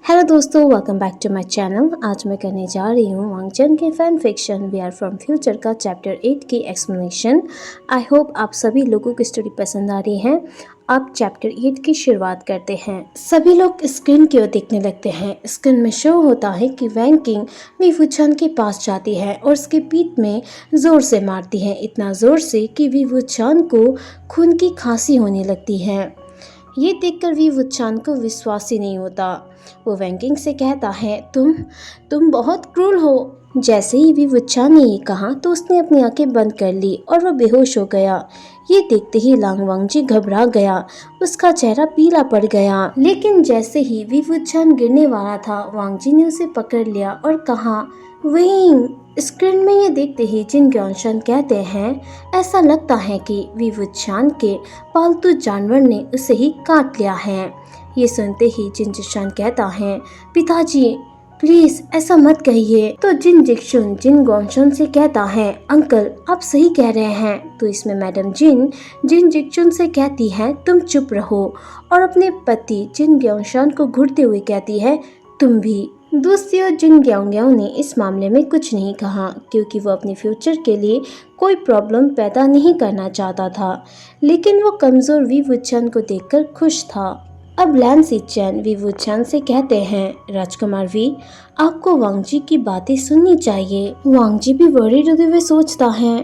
Hello दोस्तों, welcome back to my channel. आज मैं करने जा रही हूँ वांगचन के fan fiction we are from future का चैप्टर 8 की एक्सप्लेनेशन। आई होप आप सभी लोगों की स्टोरी पसंद आ रही है। अब चैप्टर 8 की शुरुआत करते हैं। सभी लोग स्क्रीन की ओर देखने लगते हैं। स्क्रीन में शो होता है कि वैंग किंग वी वुचान के पास जाती है और उसके पीठ में जोर से मारती है, इतना जोर से कि वी वुचान को खून की खांसी होने लगती है। ये देखकर वी वुचान को विश्वास ही नहीं होता। वो वैंकिंग से कहता है, तुम बहुत क्रूर हो। जैसे ही वी वुचान ने ये कहा तो उसने अपनी आंखें बंद कर ली और वो बेहोश हो गया। ये देखते ही लांग वांगजी घबरा गया, उसका चेहरा पीला पड़ गया। लेकिन जैसे ही वी वुचान गिरने वाला था, वांगजी ने उसे पकड़ लिया और कहा, विंग। स्क्रीन में ये देखते ही जिन ग्योंशन कहते हैं, ऐसा लगता है कि वी वुचान के पालतू जानवर ने उसे ही काट लिया है। ये सुनते ही जिन जिक्शन कहता है, पिताजी प्लीज ऐसा मत कहिए। तो जिन जिक्शन जिन गोंशन से कहता है, अंकल आप सही कह रहे हैं। तो इसमें मैडम जिन जिक्शन से कहती है, तुम चुप रहो। और अपने पति जिन ग्योंशन को घूरते हुए कहती है, तुम भी। दूसरी ओर जिन ग्योंग्यों ने इस मामले में कुछ नहीं कहा, क्योंकि वो अपने फ्यूचर के लिए कोई प्रॉब्लम पैदा नहीं करना चाहता था। लेकिन वो कमजोर वी वुचान को देखकर खुश था। अब लैन सिचैन वी वुचान से कहते हैं, राजकुमार वी, आपको वांगजी की बातें सुननी चाहिए। वांगजी भी वरीड होते हुए सोचता है,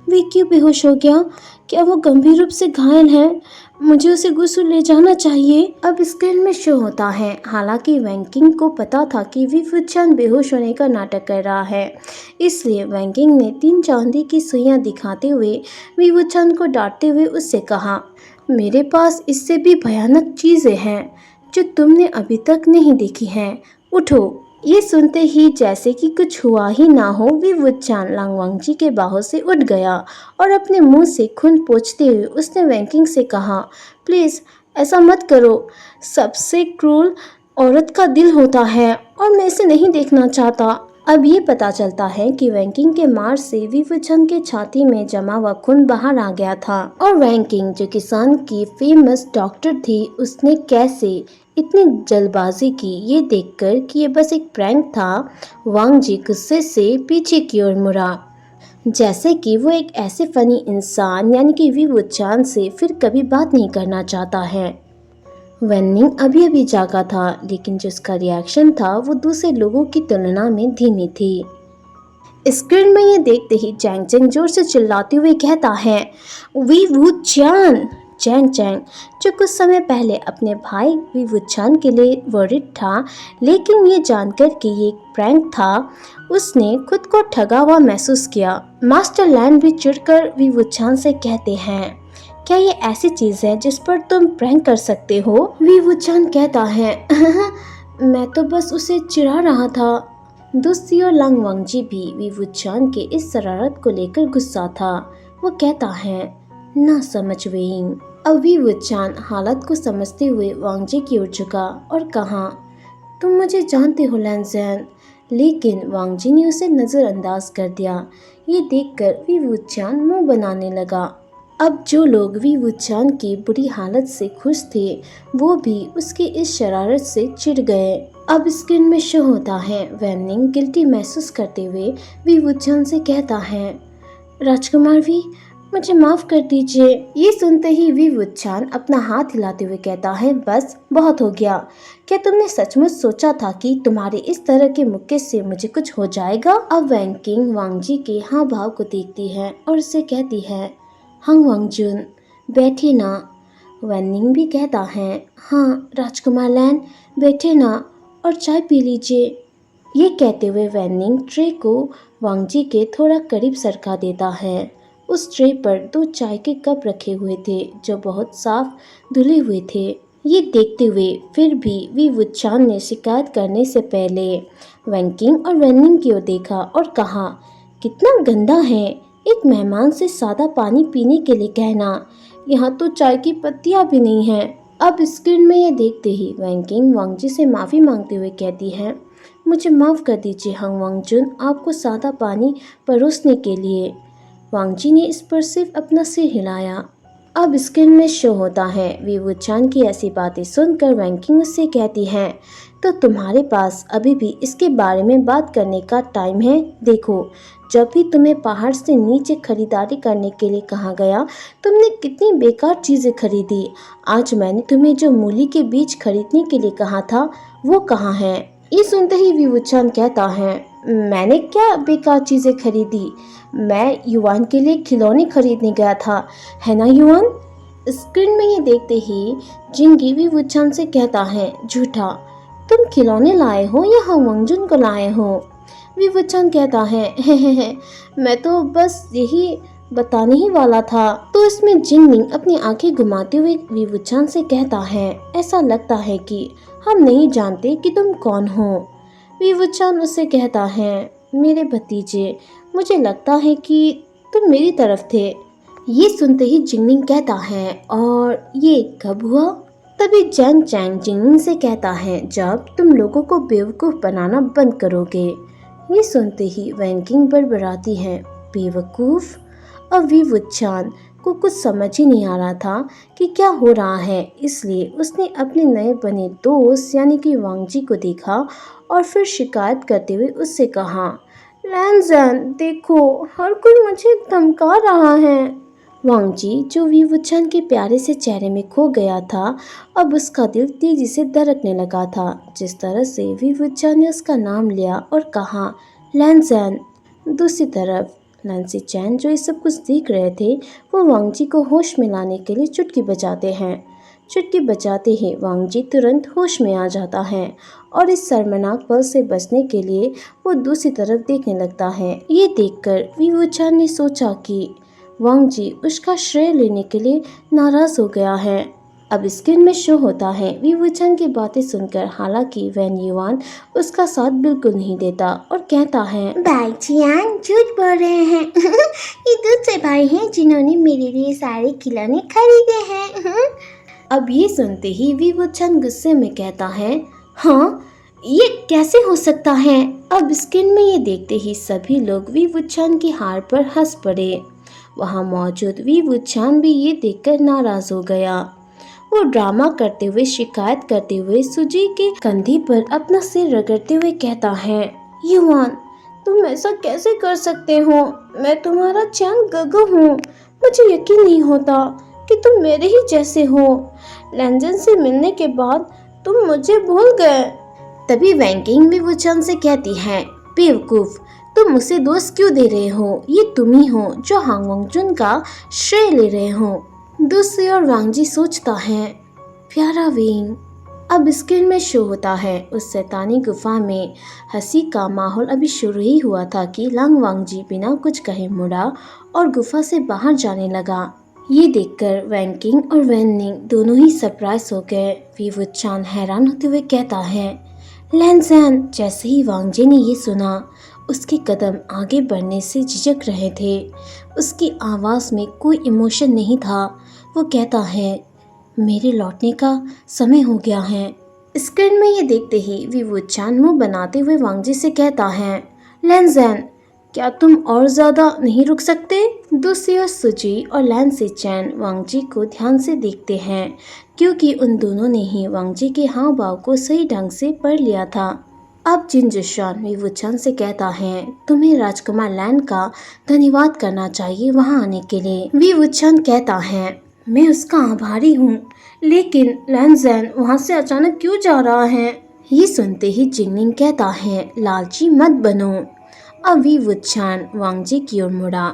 वे क्यों बेहोश हो गया? क्या वो गंभीर रूप से घायल है? मुझे उसे गुस्सू ले जाना चाहिए। अब स्क्रीन में शो होता है। हालांकि वैंकिंग को पता था कि वी वुचान बेहोश होने का नाटक कर रहा है, इसलिए वैंकिंग ने 3 चांदी की सुइयां दिखाते हुए वी वुचान को डांटते हुए उससे कहा, मेरे पास इससे भी भयानक चीजें हैं जो तुमने अभी तक नहीं देखी हैं। उठो। ये सुनते ही जैसे कि कुछ हुआ ही ना हो, वी वुचान लांग वांगजी के बाहों से उठ गया और अपने मुंह से खून पोंछते हुए उसने वैंकिंग से कहा, प्लीज ऐसा मत करो। सबसे क्रूर औरत का दिल होता है और मैं इसे नहीं देखना चाहता। अब ये पता चलता है कि वैंकिंग के मार से वी वुचान के छाती में जमा हुआ खून बाहर आ गया था। और वैंकिंग जो किसान की फेमस डॉक्टर थी, उसने कैसे इतनी जल्दबाजी की ये देखकर कि ये बस एक प्रैंक था, वांगजी गुस्से से पीछे की ओर मुड़ा, जैसे कि वो एक ऐसे फनी इंसान यानी कि वी वुचान से फिर कभी बात नहीं करना चाहता है। वेन्निंग अभी अभी जागा था, लेकिन जो उसका रिएक्शन था वो दूसरे लोगों की तुलना में धीमी थी। स्क्रीन में ये देखते ही चैंग चैंग जोर से चिल्लाते हुए कहता है, वी वुचान। चैंग चैंग जो कुछ समय पहले अपने भाई वी वुचान के लिए वरिड था, लेकिन ये जानकर कि ये एक प्रैंक था, उसने खुद को ठगा हुआ महसूस किया। मास्टर लैंड भी चिढ़कर वी वुचान से कहते हैं, क्या ये ऐसी चीज है जिस पर तुम प्रैंक कर सकते हो? वी वुचान कहता है, मैं तो बस उसे चिढ़ा रहा था। दूसरी ओर लांग वांगजी भी वी वुचान के इस शरारत को लेकर गुस्सा था। वो कहता है, ना समझ वेइंग। अब वी वुचान हालत को समझते हुए वांगजी की ओर झुका और कहा, तुम मुझे जानते हो लैंज़ेन। लेकिन वांगजी ने उसे नजरअंदाज कर दिया। ये देखकर वी वुचान मुंह बनाने लगा। अब जो लोग वी वुचान की बुरी हालत से खुश थे, वो भी उसकी इस शरारत से चिढ़ गए। अब स्क्रीन में शो होता है। वैनिंग गिल्टी महसूस करते हुए वी वुचान से कहता है, राजकुमार वी, मुझे माफ कर दीजिए। ये सुनते ही वी वुचान अपना हाथ हिलाते हुए कहता है, बस बहुत हो गया। क्या तुमने सचमुच सोचा था कि तुम्हारे इस तरह के मुक्के से मुझे कुछ हो जाएगा? अब वैंकिंग वांगजी के हाव भाव को देखती है और उससे कहती है, हंग वांगजुन बैठे ना। वैनिंग भी कहता है, हाँ राजकुमार लैन बैठे ना और चाय पी लीजिए। ये कहते हुए वैनिंग ट्रे को वांगजी के थोड़ा करीब सरका देता है। उस ट्रे पर 2 चाय के कप रखे हुए थे जो बहुत साफ धुले हुए थे। ये देखते हुए फिर भी वी वुचान ने शिकायत करने से पहले वैंकिंग और वैनिंग की ओर देखा और कहा, कितना गंदा है एक मेहमान से सादा पानी पीने के लिए कहना। यहाँ तो चाय की पत्तियाँ भी नहीं हैं। अब स्क्रीन में ये देखते ही वैंकिंग वांगजी से माफ़ी मांगते हुए कहती है, मुझे माफ़ कर दीजिए हंग वांगजुन, आपको सादा पानी परोसने के लिए। वांगजी ने इस पर सिर्फ अपना सिर हिलाया। अब स्क्रीन में शो होता है। वी वुचान की ऐसी बातें सुनकर वैंकिंग उससे कहती है, तो तुम्हारे पास अभी भी इसके बारे में बात करने का टाइम है? देखो, जब भी तुम्हें पहाड़ से नीचे खरीदारी करने के लिए कहा गया, तुमने कितनी बेकार चीज़ें खरीदी। आज मैंने तुम्हें जो मूली के बीज खरीदने के लिए कहा था, वो कहाँ है? ये सुनते ही विवुचान कहता है, मैंने क्या बेकार चीज़ें खरीदी? मैं युवान के लिए खिलौने खरीदने गया था, है ना युवान? स्क्रीन में ये देखते ही जिंगी विवुचान से कहता है, झूठा, तुम खिलौने लाए हो या हम वंगजुन को लाए हो? विवुचान कहता है, हे, मैं तो बस यही बताने ही वाला था। तो इसमें जिंगमिंग अपनी आंखें घुमाते हुए विवुचान से कहता है, ऐसा लगता है कि हम नहीं जानते कि तुम कौन हो। विवुचान उससे कहता है, मेरे भतीजे, मुझे लगता है कि तुम मेरी तरफ थे। ये सुनते ही जिंगमिंग कहता है, और ये कब हुआ? तभी जैंग चैंग जिंगमिंग से कहता है, जब तुम लोगों को बेवकूफ़ बनाना बंद करोगे। ये सुनते ही वैंकिंग बड़बड़ाती है, बेवकूफ़? अब विवुचान को कुछ समझ ही नहीं आ रहा था कि क्या हो रहा है, इसलिए उसने अपने नए बने दोस्त यानी कि वांगजी को देखा और फिर शिकायत करते हुए उससे कहा, लैनज़ेन, देखो, हर कोई मुझे धमका रहा है। वांगजी, जो विवुचान के प्यारे से चेहरे में खो गया था, अब उसका दिल तेजी से धड़कने लगा था। जिस तरह से विवुचान ने उसका नाम लिया और कहा, लैनज़ेन। दूसरी तरफ नैन्सी चैन, जो ये सब कुछ देख रहे थे, वो वांगजी को होश में लाने के लिए चुटकी बजाते हैं। चुटकी बजाते ही वांगजी तुरंत होश में आ जाता है और इस शर्मनाक पल से बचने के लिए वो दूसरी तरफ देखने लगता है। ये देखकर विवुचान ने सोचा कि वांगजी उसका श्रेय लेने के लिए नाराज हो गया है। अब स्क्रीन में शो होता है विवुचान की बातें सुनकर, हालांकि वैन युआन उसका साथ बिल्कुल नहीं देता और कहता है, भाई चियांग झूठ बोल रहे हैं। ये दूसरे भाई हैं जिन्होंने मेरे लिए सारे खिलौने खरीदे हैं। अब ये सुनते ही विवुचान गुस्से में कहता है, हाँ, ये कैसे हो सकता है? अब स्क्रीन में ये देखते ही सभी लोग विवुचान की हार पर हंस पड़े। वहाँ मौजूद विवुचान भी ये देखकर नाराज हो गया। वो ड्रामा करते हुए, शिकायत करते हुए सुजी के कंधे पर अपना सिर रगड़ते हुए कहता है, युआन, तुम ऐसा कैसे कर सकते हो? मैं तुम्हारा चैन गगो हूँ। मुझे यकीन नहीं होता कि तुम मेरे ही जैसे हो। लैनज़ेन से मिलने के बाद तुम मुझे भूल गए। तभी वैंकिंग विवुचान से कहती है, बेवकूफ, तुम मुझसे दोस्त क्यों दे रहे हो? ये तुम ही हो जो हांग वंगजुन का श्रेय ले रहे हो। दूसरी ओर वांगजी सोचता है, प्यारा वेंग। अब स्क्रीन में शो होता है उस शैतानी गुफा में। हंसी का माहौल अभी शुरू ही हुआ था कि लांग वांगजी बिना कुछ कहे मुड़ा और गुफा से बाहर जाने लगा। ये देखकर वैंकिंग और वैननिंग दोनों ही सरप्राइज हो गए। विवुचान हैरान होते हुए कहता है, लैनज़ेन। जैसे ही वांगजी ने ये सुना, उसके कदम आगे बढ़ने से झिझक रहे थे। उसकी आवाज़ में कोई इमोशन नहीं था। वो कहता है, मेरे लौटने का समय हो गया है। स्क्रीन में ये देखते ही विवुचान मुंह बनाते हुए वांगजी से कहता है, लैनज़ेन, क्या तुम और ज़्यादा नहीं रुक सकते? दूसरी ओर सुजी और लैनसी चैन वांगजी को ध्यान से देखते हैं, क्योंकि उन दोनों ने ही वांगजी के हाव भाव को सही ढंग से पढ़ लिया था। अब जिनजुशान विवुचान से कहता है, तुम्हें राजकुमार लैन का धन्यवाद करना चाहिए वहां आने के लिए। विवुचान कहता है, मैं उसका आभारी हूँ, लेकिन लैनज़ेन वहां से अचानक क्यों जा रहा है? ये सुनते ही जिंगमिंग कहता है, लालची मत बनो। अब विवुचान वांगजी की ओर मुड़ा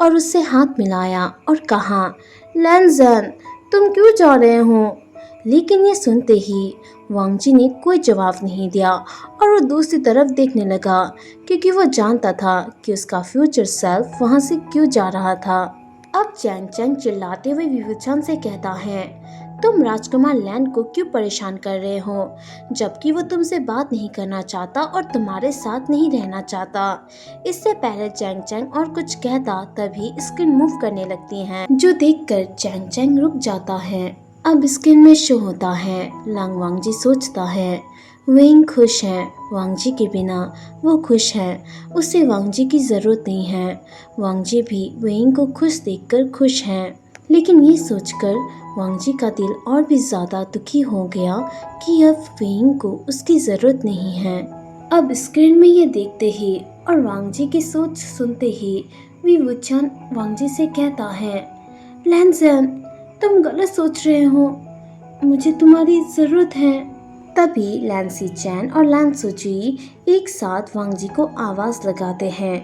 और उससे हाथ मिलाया और कहा, लैनज़ेन, तुम क्यों जा रहे हो? लेकिन ये सुनते ही वांगजी ने कोई जवाब नहीं दिया और वो दूसरी तरफ देखने लगा, क्योंकि वो जानता था कि उसका फ्यूचर सेल्फ वहां से क्यों जा रहा था। अब चैंग चैंग चिल्लाते हुए विवुचान से कहता है, तुम राजकुमार लैन को क्यों परेशान कर रहे हो, जबकि वो तुमसे बात नहीं करना चाहता और तुम्हारे साथ नहीं रहना चाहता। इससे पहले चैंग चैंग और कुछ कहता, तभी स्क्रीन मूव करने लगती है, जो देखकर चैंग चैंग रुक जाता है। अब स्क्रीन में शो होता है लांग वांगजी सोचता है, वेंग खुश है, वांगजी के बिना वो खुश है, उसे वांगजी की ज़रूरत नहीं है। वांगजी भी वेंग को खुश देखकर खुश हैं, लेकिन ये सोचकर वांग जी का दिल और भी ज़्यादा दुखी हो गया कि अब वेइंग को उसकी ज़रूरत नहीं है। अब स्क्रीन में ये देखते ही और वांग जी की सोच सुनते ही वी वुचन वांग जी से कहता है, लैनसन, तुम गलत सोच रहे हो, मुझे तुम्हारी ज़रूरत है। तभी लैंसी चैन और लैन सुजी एक साथ वांग जी को आवाज़ लगाते हैं,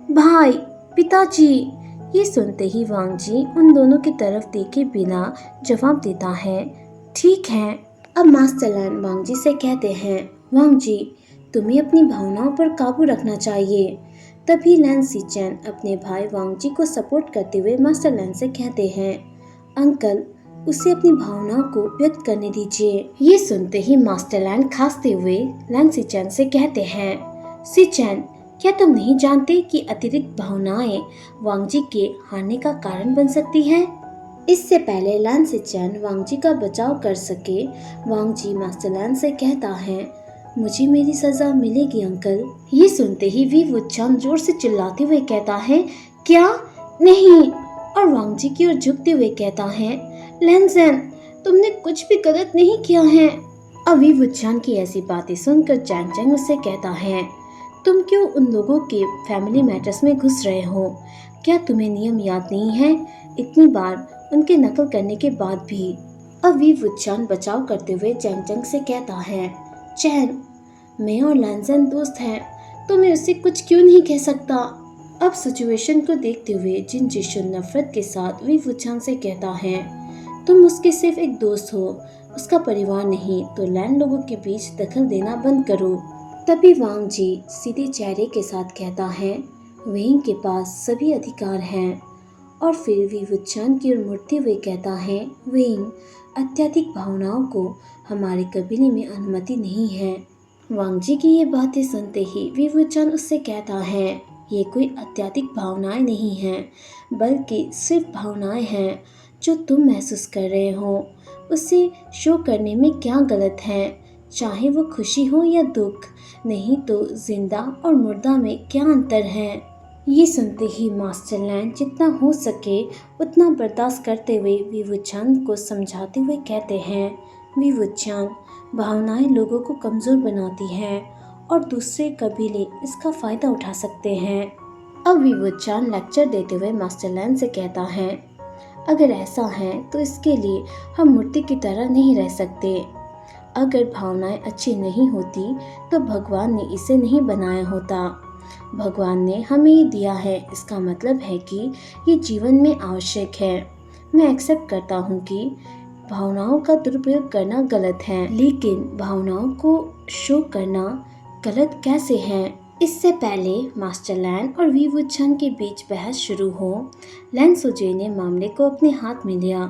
भाई, पिताजी। ये सुनते ही वांग जी उन दोनों की तरफ देखे बिना जवाब देता है, ठीक है। अब मास्टर लैन वांग जी से कहते हैं, वांग जी, तुम्हें अपनी भावनाओं पर काबू रखना चाहिए। तभी लैन सी चैन अपने भाई वांग जी को सपोर्ट करते हुए मास्टर लैन से कहते हैं, अंकल, उसे अपनी भावनाओं को व्यक्त करने दीजिए। ये सुनते ही मास्टर लैन खांसते हुए लैन सी चैन से कहते हैं, सी चैन, क्या तुम नहीं जानते कि अतिरिक्त भावनाएं वांग जी के हारने का कारण बन सकती हैं? इससे पहले लैन सी चैन वांग जी का बचाव कर सके, वांग जी मास्टर लैन से कहता है, मुझे मेरी सजा मिलेगी अंकल। ये सुनते ही वी वुचान जोर से चिल्लाते हुए कहता है, क्या? नहीं। और वांग जी की ओर झुकते हुए कहता है, लैनसन, तुमने कुछ भी गलत नहीं किया है। अब वी वुचान की ऐसी बातें सुनकर चैंग चैंग उससे कहता है, तुम क्यों उन लोगों के फैमिली मैटर्स में घुस रहे हो? क्या तुम्हें नियम याद नहीं है? इतनी बार उनके नकल करने के बाद भी। अब वी वुचान बचाव करते हुए चैंग चैंग से कहता है, चैन, मैं और लैनसन दोस्त हैं, तो मैं उससे कुछ क्यों नहीं कह सकता? अब सिचुएशन को देखते हुए जिन जिशुन नफरत के साथ वी वुचान से कहता है, तुम उसके सिर्फ एक दोस्त हो, उसका परिवार नहीं, तो लैन लोगों के बीच दखल देना बंद करो। तभी वांग जी सीधे चेहरे के साथ कहता है, वेइंग के पास सभी अधिकार हैं। और फिर वी वुचान की ओर मुड़ते हुए कहता है, वेइंग, अत्यधिक भावनाओं को हमारे कबीले में अनुमति नहीं है। वांग जी की ये बातें सुनते ही वी वुचान उससे कहता है, ये कोई अत्यधिक भावनाएं नहीं हैं, बल्कि सिर्फ भावनाएं हैं जो तुम महसूस कर रहे हो। उसे शो करने में क्या गलत है, चाहे वो खुशी हो या दुख, नहीं तो जिंदा और मुर्दा में क्या अंतर है। ये सुनते ही मास्टर लैन जितना हो सके उतना बर्दाश्त करते हुए वी वुचान को समझाते हुए कहते हैं, वी वुचान, भावनाएं लोगों को कमज़ोर बनाती हैं और दूसरे कबीले इसका फ़ायदा उठा सकते हैं। अब वी वुचान लेक्चर देते हुए मास्टर लैन से कहता है, अगर ऐसा है तो इसके लिए हम मूर्ति की तरह नहीं रह सकते। अगर भावनाएं अच्छी नहीं होती तो भगवान ने इसे नहीं बनाया होता। भगवान ने हमें ये दिया है, इसका मतलब है कि ये जीवन में आवश्यक है। मैं एक्सेप्ट करता हूँ कि भावनाओं का दुरुपयोग करना गलत है, लेकिन भावनाओं को शो करना गलत कैसे है? इससे पहले मास्टर लैन और वी वुचान के बीच बहस शुरू हो, लैन सुजे ने मामले को अपने हाथ में लिया,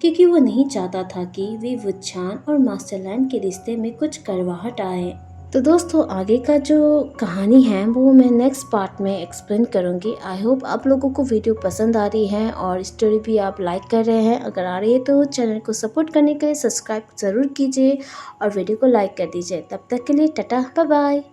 क्योंकि वो नहीं चाहता था कि वी वुचान और मास्टर लैन के रिश्ते में कुछ कड़वाहट आए। तो दोस्तों, आगे का जो कहानी है वो मैं नेक्स्ट पार्ट में एक्सप्लेन करूँगी। आई होप आप लोगों को वीडियो पसंद आ रही है और स्टोरी भी आप लाइक कर रहे हैं। अगर आ रही है तो चैनल को सपोर्ट करने के लिए सब्सक्राइब ज़रूर कीजिए और वीडियो को लाइक कर दीजिए। तब तक के लिए टाटा, बाय बाय।